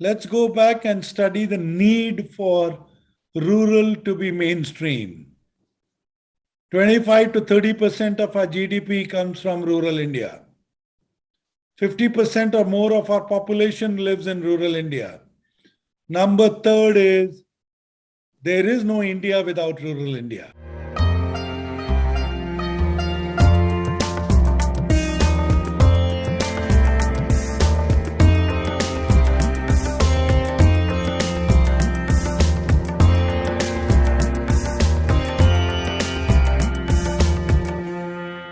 Let's go back and study the need for rural to be mainstream. 25 to 30% of our GDP comes from rural India. 50% or more of our population lives in rural India. Number third is there is no India without rural India.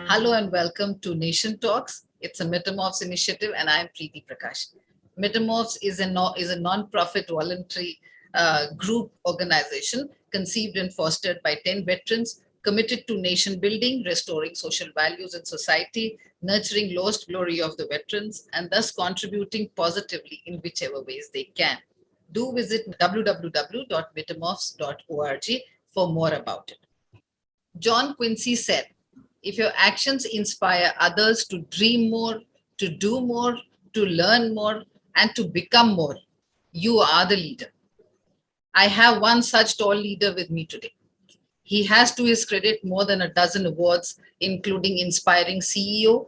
Hello and welcome to Nation Talks. It's a Metamorphes initiative and I'm Preeti Prakash. Metamorphes is a non-profit voluntary group organization conceived and fostered by 10 veterans committed to nation building, restoring social values in society, nurturing lost glory of the veterans, and thus contributing positively in whichever ways they can. Do visit www.metamorphs.org for more about it. John Quincy said, if your actions inspire others to dream more, to do more, to learn more, and to become more, you are the leader. I have one such tall leader with me today. He has to his credit more than a dozen awards, including Inspiring CEO,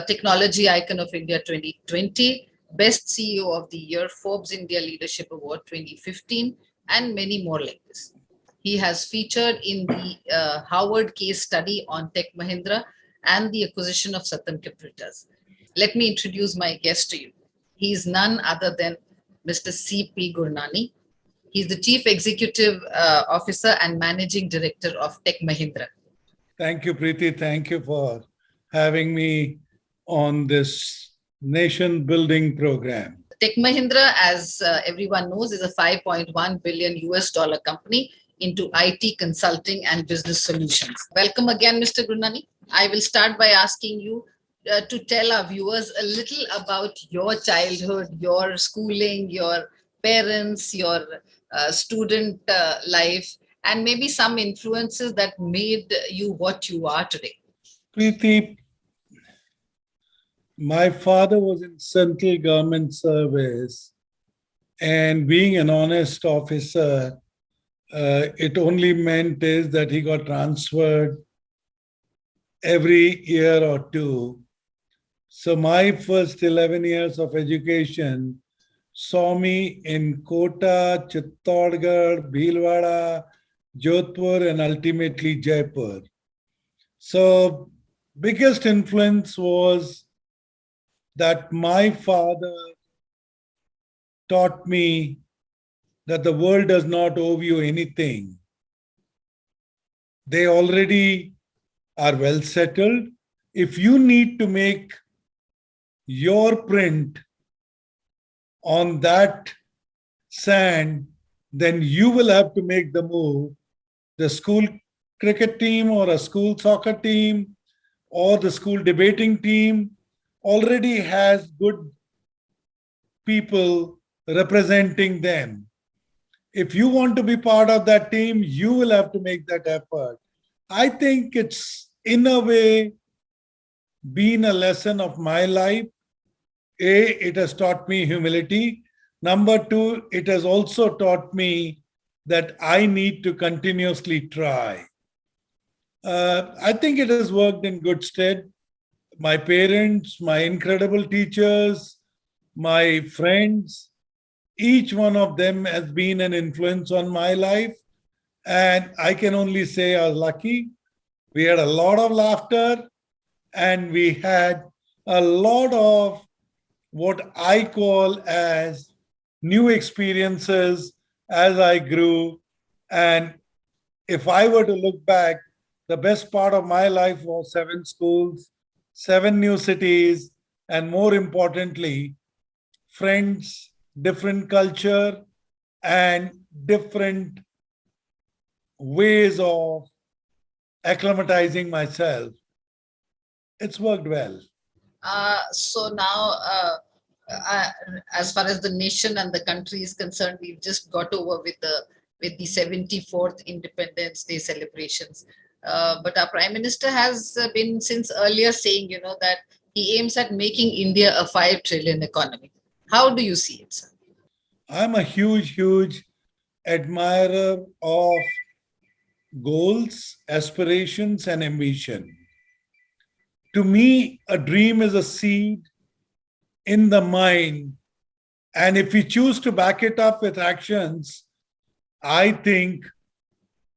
Technology Icon of India 2020, Best CEO of the Year, Forbes India Leadership Award 2015, and many more like this. He has featured in the Harvard case study on Tech Mahindra and the acquisition of Satyam Computers. Let me introduce my guest to you. He is none other than Mr. C.P Gurnani. He is the Chief Executive Officer and Managing Director of Tech Mahindra. Thank you, Preeti. Thank you for having me on this nation building program. Tech Mahindra, as everyone knows, is a $5.1 billion US company into IT consulting and business solutions. Welcome again, Mr. Gurnani. I will start by asking you to tell our viewers a little about your childhood, your schooling, your parents, your student life, and maybe some influences that made you what you are today. Preeti, my father was in central government service, and being an honest officer, it only meant is that he got transferred every year or two. So my first 11 years of education saw me in Kota, Chittorgarh, Bhilwara, Jodhpur, and ultimately Jaipur. So biggest influence was that my father taught me that the world does not owe you anything. They already are well settled. If you need to make your print on that sand, then you will have to make the move. The school cricket team or a school soccer team or the school debating team already has good people representing them. If you want to be part of that team, you will have to make that effort. I think it's, in a way, been a lesson of my life. It has taught me humility. Number two, it has also taught me that I need to continuously try. I think it has worked in good stead. My parents, my incredible teachers, my friends, each one of them has been an influence on my life. And I can only say I was lucky. We had a lot of laughter and we had a lot of what I call as new experiences as I grew. And if I were to look back, the best part of my life was 7 schools, 7 new cities, and more importantly, friends, different culture, and different ways of acclimatizing myself. It's worked well. So now, as far as the nation and the country is concerned, we've just got over with the 74th Independence Day celebrations. But our Prime Minister has been since earlier saying, that he aims at making India a 5 trillion economy. How do you see it, sir? I'm a huge admirer of goals, aspirations, and ambition. To me, a dream is a seed in the mind. And if we choose to back it up with actions, I think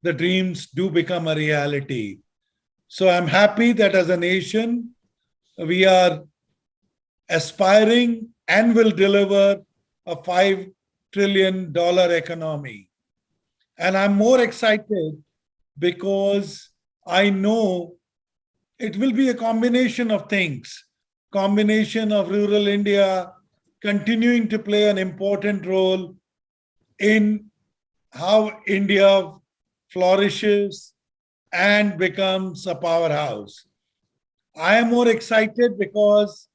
the dreams do become a reality. So I'm happy that as a nation, we are aspiring and will deliver a $5 trillion economy. And I'm more excited because I know it will be a combination of things, combination of rural India continuing to play an important role in how India flourishes and becomes a powerhouse. I am more excited because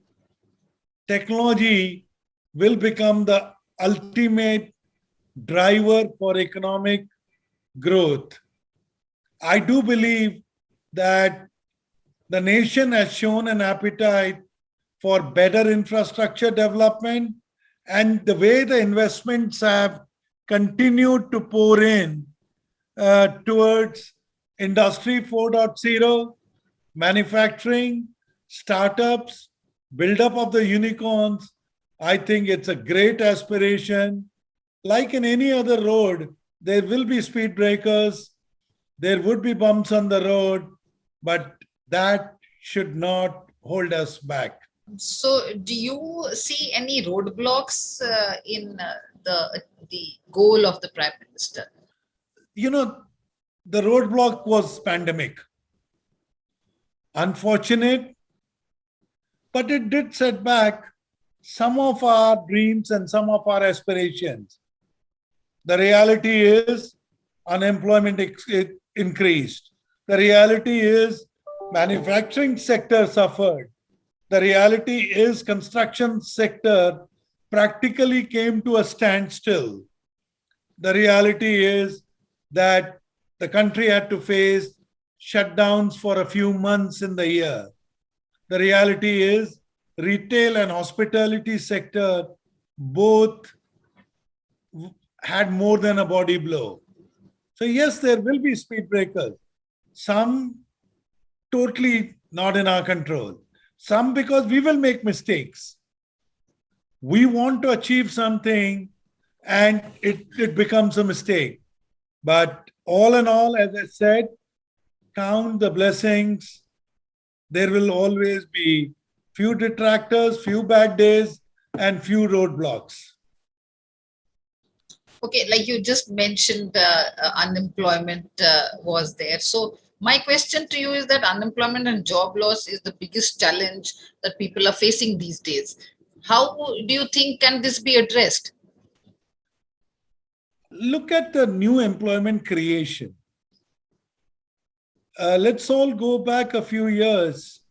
technology will become the ultimate driver for economic growth. I do believe that the nation has shown an appetite for better infrastructure development, and the way the investments have continued to pour in towards Industry 4.0, manufacturing, startups, build up of the unicorns. I think it's a great aspiration. Like in any other road, there will be speed breakers, there would be bumps on the road, but that should not hold us back. So, do you see any roadblocks in the goal of the Prime Minister? You know, the roadblock was pandemic. Unfortunate, but it did set back some of our dreams and some of our aspirations. The reality is unemployment increased. The reality is manufacturing sector suffered. The reality is construction sector practically came to a standstill. The reality is that the country had to face shutdowns for a few months in the year. The reality is retail and hospitality sector both had more than a body blow. So yes, there will be speed breakers. Some totally not in our control. Some because we will make mistakes. We want to achieve something and it becomes a mistake. But all in all, as I said, count the blessings. There will always be few detractors, few bad days, and few roadblocks. Okay, like you just mentioned, unemployment was there. So, my question to you is that unemployment and job loss is the biggest challenge that people are facing these days. How do you think can this be addressed? Look at the new employment creation. Let's all go back a few years.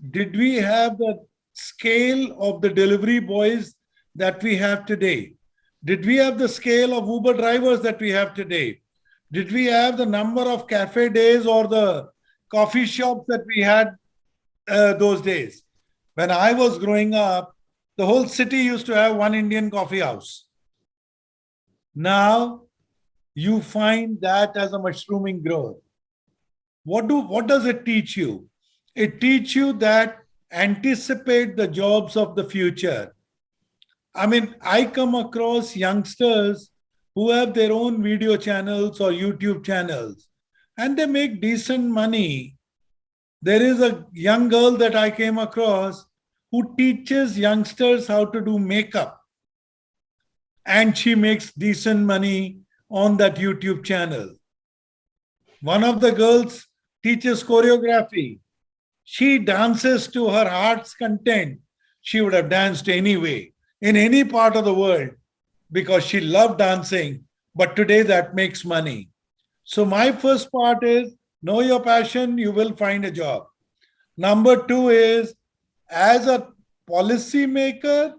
Did we have the scale of the delivery boys that we have today? Did we have the scale of Uber drivers that we have today? Did we have the number of cafe days or the coffee shops that we had those days? When I was growing up, the whole city used to have one Indian coffee house. Now you find that as a mushrooming growth. What does it teach you? It teaches you that anticipate the jobs of the future. I mean, I come across youngsters who have their own video channels or YouTube channels and they make decent money. There is a young girl that I came across who teaches youngsters how to do makeup and she makes decent money on that YouTube channel. One of the girls teaches choreography. She dances to her heart's content. She would have danced anyway, in any part of the world, because she loved dancing. But today that makes money. So, my first part is know your passion, you will find a job. Number two is as a policy maker,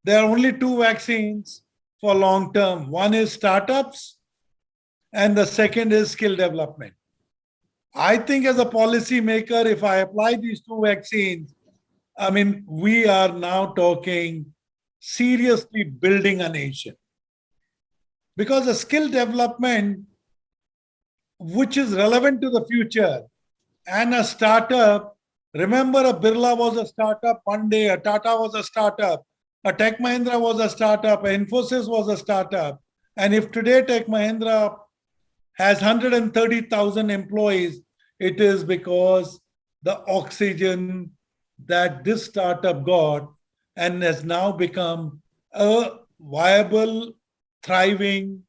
there are only two vaccines for long term. One is startups, and the second is skill development. I think as a policy maker, if I apply these two vaccines, I mean, we are now talking seriously building a nation. Because a skill development which is relevant to the future and a startup, remember a Birla was a startup one day, a Tata was a startup, a Tech Mahindra was a startup, a Infosys was a startup. And if today Tech Mahindra has 130,000 employees, it is because the oxygen that this startup got and has now become a viable, thriving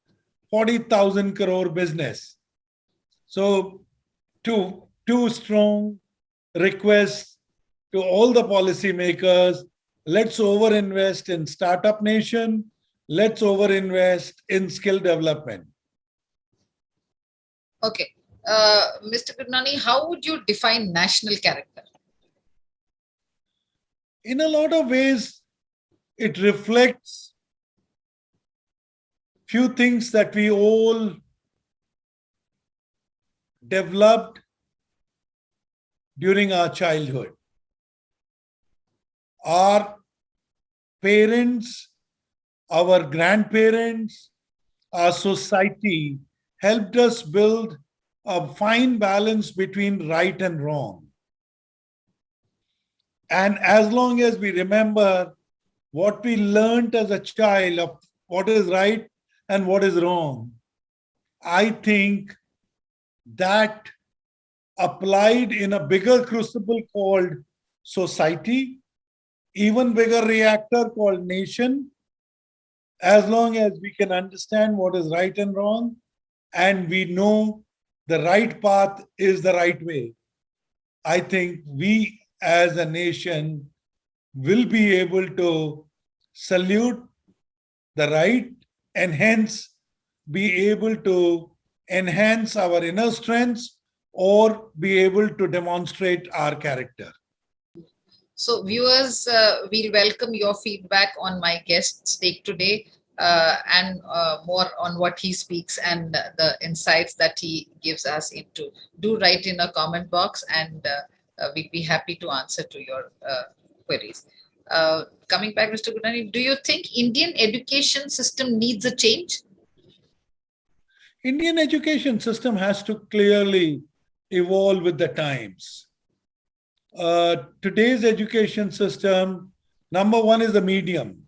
40,000 crore business. So, two strong requests to all the policymakers: let's overinvest in startup nation, let's overinvest in skill development. Okay. Mr. Gurnani, how would you define national character? In a lot of ways, it reflects few things that we all developed during our childhood. Our parents, our grandparents, our society helped us build a fine balance between right and wrong. And as long as we remember what we learned as a child of what is right and what is wrong, I think that applied in a bigger crucible called society, even bigger reactor called nation, as long as we can understand what is right and wrong and we know the right path is the right way, I think we as a nation will be able to salute the right and hence be able to enhance our inner strengths or be able to demonstrate our character. So, viewers, we'll welcome your feedback on my guest's take today and more on what he speaks and the insights that he gives us into. Do write in a comment box and we'd be happy to answer to your queries. Coming back, Mr. Gurnani, do you think Indian education system needs a change? Indian education system has to clearly evolve with the times. Today's education system, number one is the medium.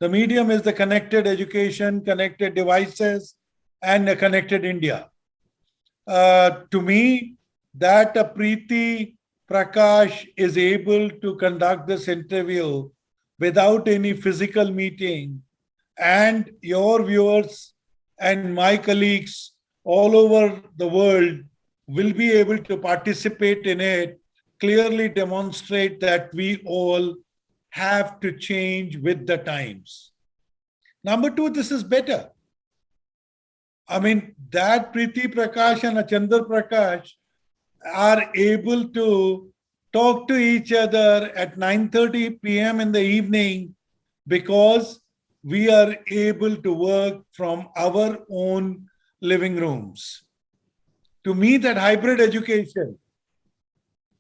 The medium is the connected education, connected devices, and a connected India. To me, that Preeti Prakash is able to conduct this interview without any physical meeting, and your viewers and my colleagues all over the world will be able to participate in it, clearly demonstrate that we all have to change with the times. Number two, this is better. I mean, that Preeti Prakash and Chandra Prakash are able to talk to each other at 9:30 p.m. in the evening because we are able to work from our own living rooms. To me, that hybrid education,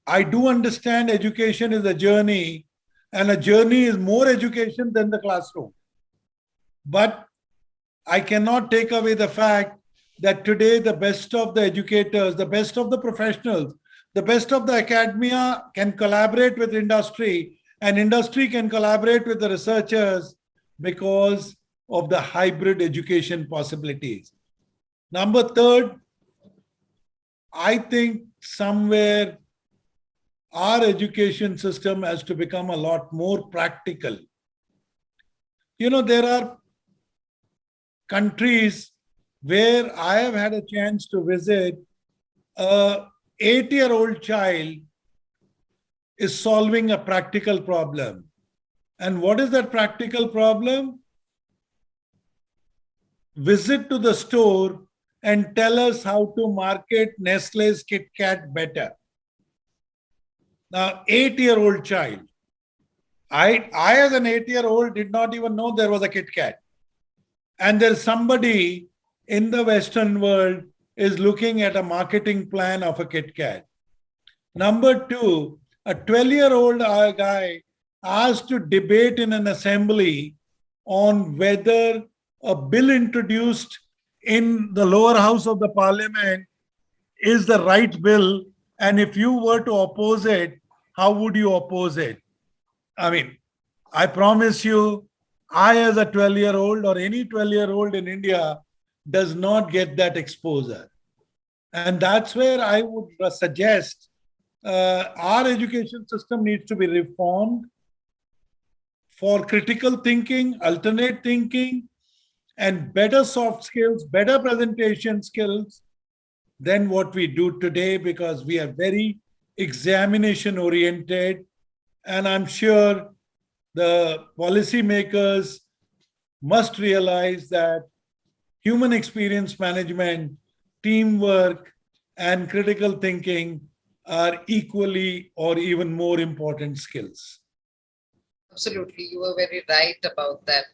I do understand education is a journey, and a journey is more education than the classroom. But I cannot take away the fact that today the best of the educators, the best of the professionals, the best of the academia can collaborate with industry, and industry can collaborate with the researchers because of the hybrid education possibilities. Number third, I think somewhere our education system has to become a lot more practical. You know, there are countries where I have had a chance to visit. A 8-year-old child is solving a practical problem. And what is that practical problem? Visit to the store and tell us how to market Nestle's Kit Kat better. Now, 8-year-old child. I as an 8-year-old did not even know there was a Kit Kat. And there's somebody in the Western world is looking at a marketing plan of a Kit Kat. Number two, a 12-year-old guy asked to debate in an assembly on whether a bill introduced in the lower house of the parliament is the right bill, and if you were to oppose it, how would you oppose it? I mean, I promise you, I, as a 12-year-old or any 12-year-old in India, does not get that exposure. And that's where I would suggest our education system needs to be reformed for critical thinking, alternate thinking, and better soft skills, better presentation skills than what we do today, because we are very examination oriented. And I'm sure the policymakers must realize that human experience management, teamwork, and critical thinking are equally or even more important skills. Absolutely, you were very right about that.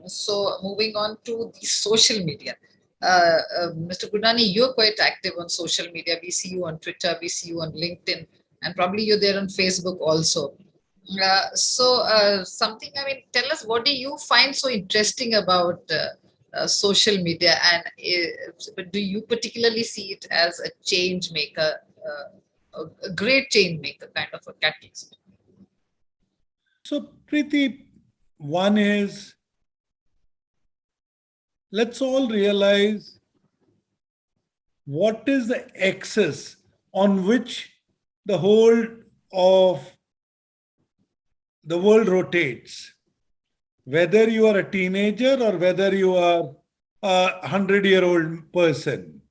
So moving on to the social media. Mr. Gurnani, you're quite active on social media. We see you on Twitter, we see you on LinkedIn, and probably you're there on Facebook also. Something, I mean, tell us, what do you find so interesting about social media, and do you particularly see it as a change maker, a great change maker, kind of a catalyst? So, Preeti, one is, let's all realize what is the axis on which the whole of the world rotates. Whether you are a teenager or whether you are a 100-year-old person,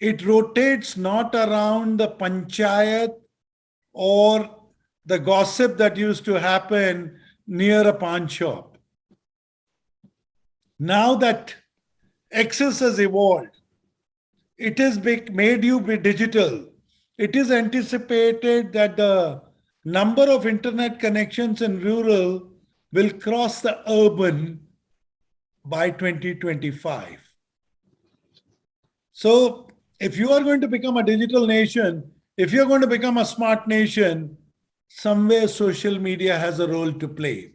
it rotates not around the panchayat or the gossip that used to happen near a pawn shop. Now that access has evolved, it has made you be digital. It is anticipated that the number of internet connections in rural will cross the urban by 2025. So, if you are going to become a digital nation, if you're going to become a smart nation, somewhere social media has a role to play.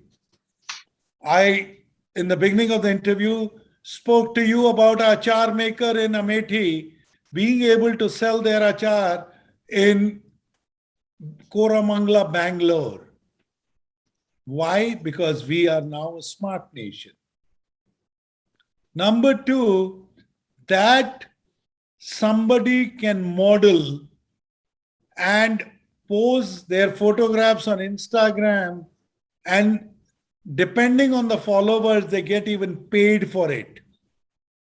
I, in the beginning of the interview, spoke to you about our achar maker in Amethi being able to sell their achar in Koramangala, Bangalore. Why? Because we are now a smart nation. Number two, that somebody can model and post their photographs on Instagram, and depending on the followers, they get even paid for it.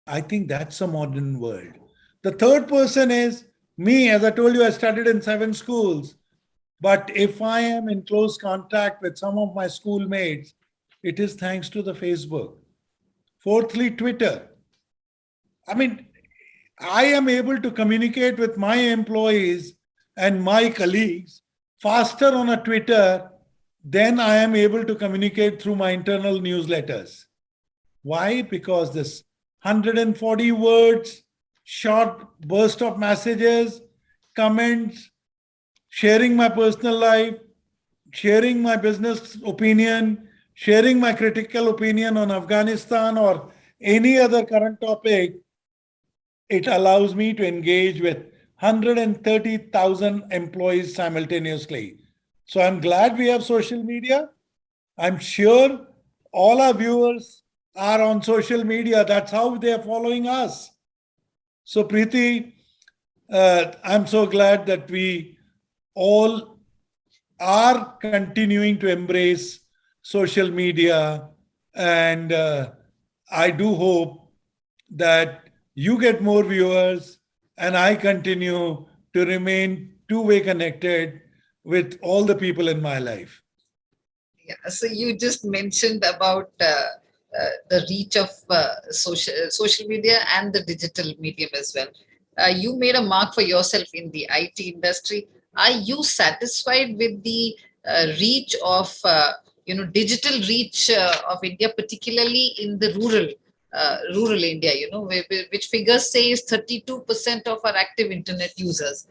I think that's a modern world. The third person is me. As I told you, I studied in 7 schools. But if I am in close contact with some of my schoolmates, it is thanks to the Facebook. Fourthly, Twitter. I mean, I am able to communicate with my employees and my colleagues faster on a Twitter than I am able to communicate through my internal newsletters. Why? Because this 140 words, short burst of messages, comments, sharing my personal life, sharing my business opinion, sharing my critical opinion on Afghanistan or any other current topic, it allows me to engage with 130,000 employees simultaneously. So I'm glad we have social media. I'm sure all our viewers are on social media. That's how they are following us. So, Preeti, I'm so glad that we all are continuing to embrace social media. And I do hope that you get more viewers and I continue to remain two-way connected with all the people in my life. Yeah, so you just mentioned about the reach of social media and the digital medium as well. You made a mark for yourself in the IT industry. Are you satisfied with the reach of digital reach of India, particularly in the rural India? Which figures say is 32% of our active internet users.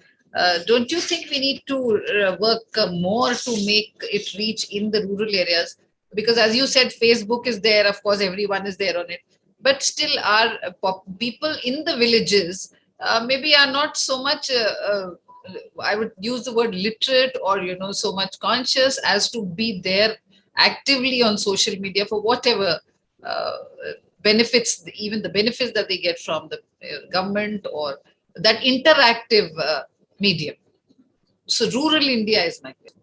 Don't you think we need to work more to make it reach in the rural areas? because as you said, Facebook is there, of course, everyone is there on it, but still our people in the villages maybe are not so much I would use the word literate, or so much conscious as to be there actively on social media for whatever uh, benefits, even the benefits that they get from the government, or that interactive medium. So rural India is my question.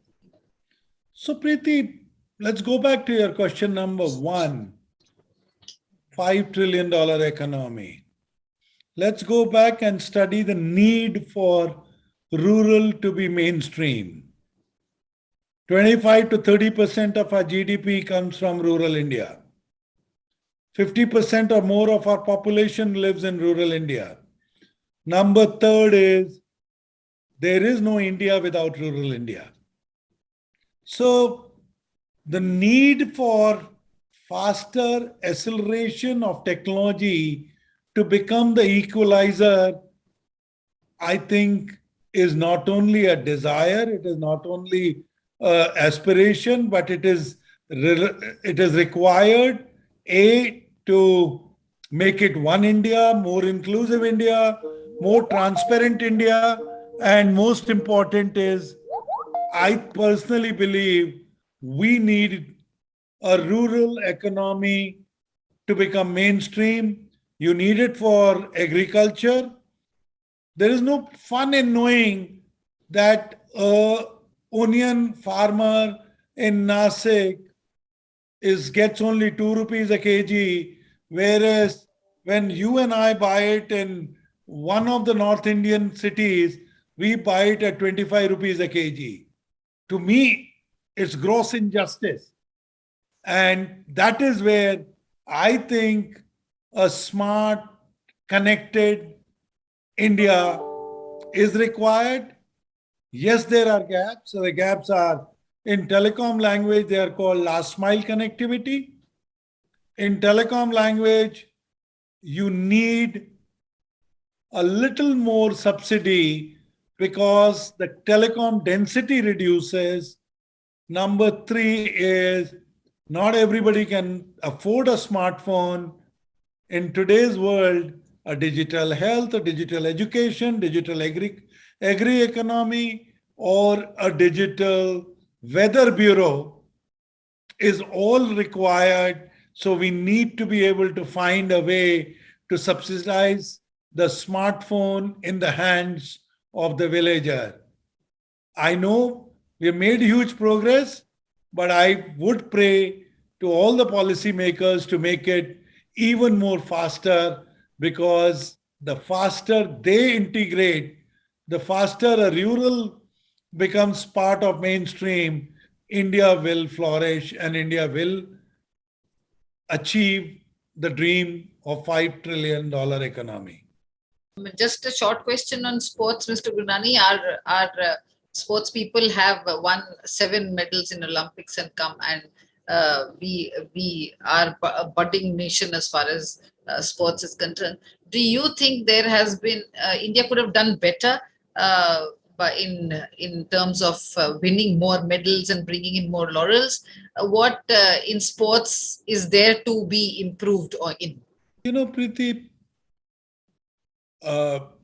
So, Preeti, let's go back to your question number one, $5 trillion economy. Let's go back and study the need for rural to be mainstream. 25 to 30% of our GDP comes from rural India. 50% or more of our population lives in rural India. Number third is there is no India without rural India. So the need for faster acceleration of technology to become the equalizer, I think, is not only a desire, it is not only aspiration, but it is required, A, to make it one India, more inclusive India, more transparent India, and most important is, I personally believe we need a rural economy to become mainstream. You need it for agriculture. There is no fun in knowing that a onion farmer in Nasik gets only 2 rupees a kg, whereas when you and I buy it in one of the North Indian cities, we buy it at 25 rupees a kg. To me, it's gross injustice. And that is where I think a smart, connected India is required. Yes, there are gaps. So the gaps are, in telecom language, they are called last mile connectivity. In telecom language, you need a little more subsidy because the telecom density reduces. Number three is not everybody can afford a smartphone. In today's world, a digital health, a digital education, digital agri economy, or a digital weather bureau is all required. So we need to be able to find a way to subsidize the smartphone in the hands of the villager. I know we have made huge progress, but I would pray to all the policymakers to make it even more faster, because the faster they integrate, the faster a rural becomes part of mainstream, India will flourish and India will achieve the dream of $5 trillion economy. Just a short question on sports, Mr. Gurnani. Our sports people have won 7 medals in Olympics and come, and we are a budding nation as far as sports is concerned. Do you think there has been India could have done better but in terms of winning more medals and bringing in more laurels? What in sports is there to be improved or in? Preeti,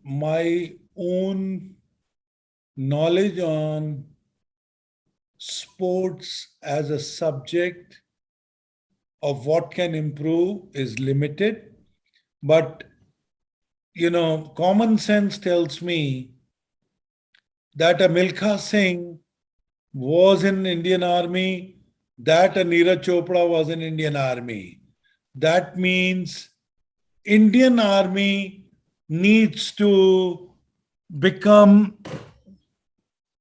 my own knowledge on sports as a subject of what can improve is limited. But, common sense tells me that a Milkha Singh was in Indian Army, that a Neeraj Chopra was in Indian Army. That means Indian Army needs to become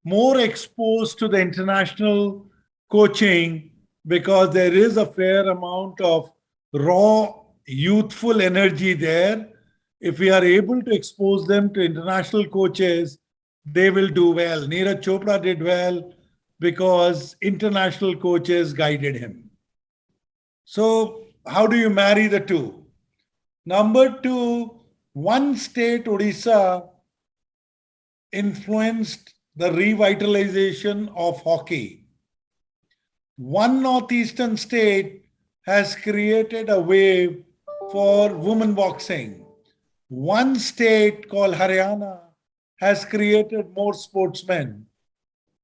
more exposed to the international coaching, because there is a fair amount of raw youthful energy there. If we are able to expose them to international coaches, they will do well. Neeraj Chopra did well because international coaches guided him. So, how do you marry the two? Number two, one state, Odisha, influenced the revitalization of hockey. One northeastern state has created a wave for women boxing. One state called Haryana has created more sportsmen.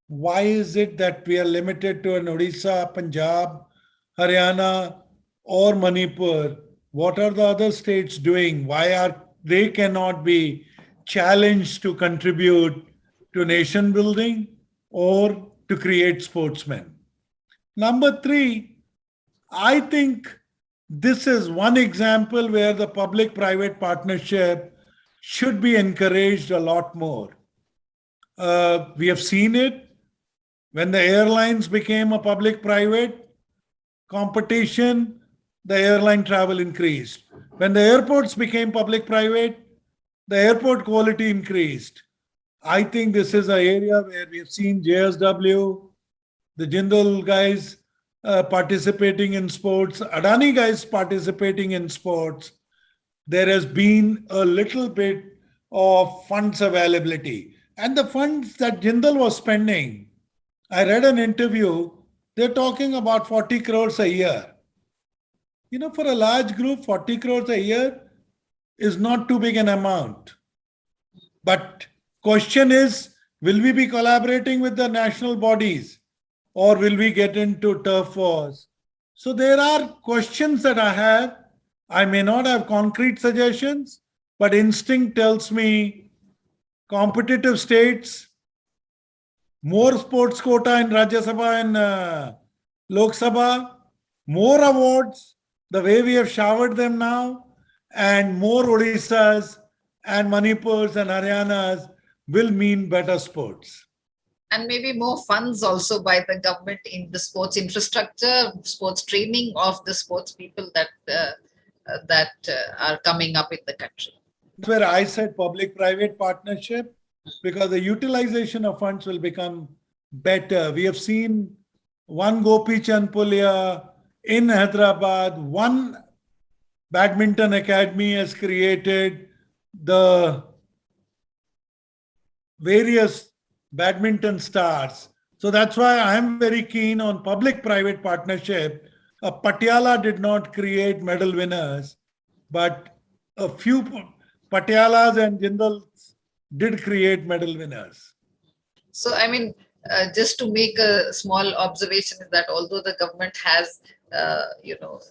Why is it that we are limited to an Odisha, Punjab, Haryana, or Manipur? What are the other states doing? Why are they cannot be challenged to contribute to nation building or to create sportsmen? Number three, I think this is one example where the public private partnership should be encouraged a lot more. We have seen it when the airlines became a public private competition, the airline travel increased. When the airports became public private, the airport quality increased. I think this is an area where we have seen JSW, the Jindal guys participating in sports, Adani guys participating in sports. There has been a little bit of funds availability. And the funds that Jindal was spending, I read an interview, they're talking about 40 crores a year. For a large group, 40 crores a year is not too big an amount. But question is, will we be collaborating with the national bodies or will we get into turf wars? So there are questions that I have. I may not have concrete suggestions, but instinct tells me competitive states, more sports quota in Rajya Sabha and Lok Sabha, more awards, the way we have showered them now, and more Odissas and Manipurs and Haryanas will mean better sports. And maybe more funds also by the government in the sports infrastructure, sports training of the sports people that are coming up in the country. That's where I said public-private partnership, because the utilization of funds will become better. We have seen one Gopi Chand Pulia in Hyderabad, one badminton academy has created the various badminton stars. So that's why I am very keen on public-private partnership. Patiala did not create medal winners, but a few Patialas and Jindals did create medal winners. So, I mean, just to make a small observation is that although the government has,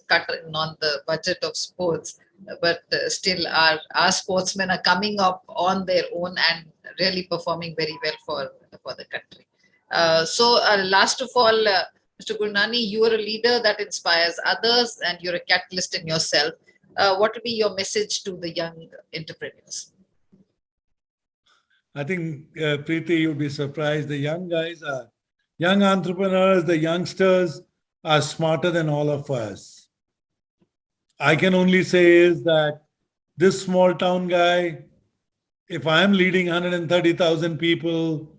cut on the budget of sports, but still our sportsmen are coming up on their own and really performing very well for the country. Last of all, Mr. Gurnani, you are a leader that inspires others and you're a catalyst in yourself. What would be your message to the young entrepreneurs? I think, Preeti, you'd be surprised. The young entrepreneurs, the youngsters are smarter than all of us. I can only say is that this small town guy, if I am leading 130,000 people,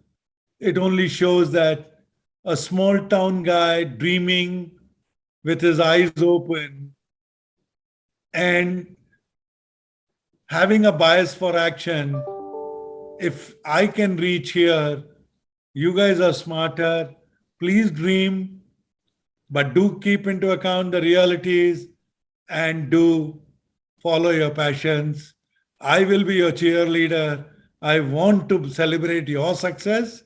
it only shows that a small town guy dreaming with his eyes open and having a bias for action. If I can reach here, you guys are smarter. Please dream, but do keep into account the realities and do follow your passions. I will be your cheerleader. I want to celebrate your success.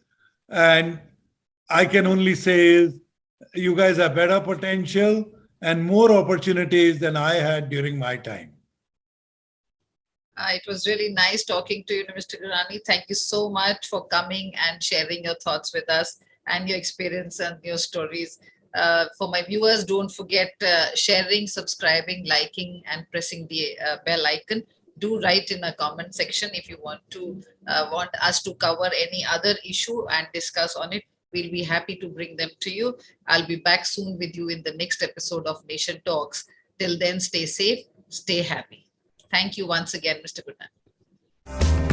And I can only say is you guys have better potential and more opportunities than I had during my time. It was really nice talking to you, Mr. Gurnani. Thank you so much for coming and sharing your thoughts with us and your experience and your stories. For my viewers, don't forget sharing, subscribing, liking, and pressing the bell icon. Do write in a comment section if you want us to cover any other issue and discuss on it. We'll be happy to bring them to you. I'll be back soon with you in the next episode of Nation Talks. Till then, stay safe, stay happy. Thank you once again, Mr. Gurnani.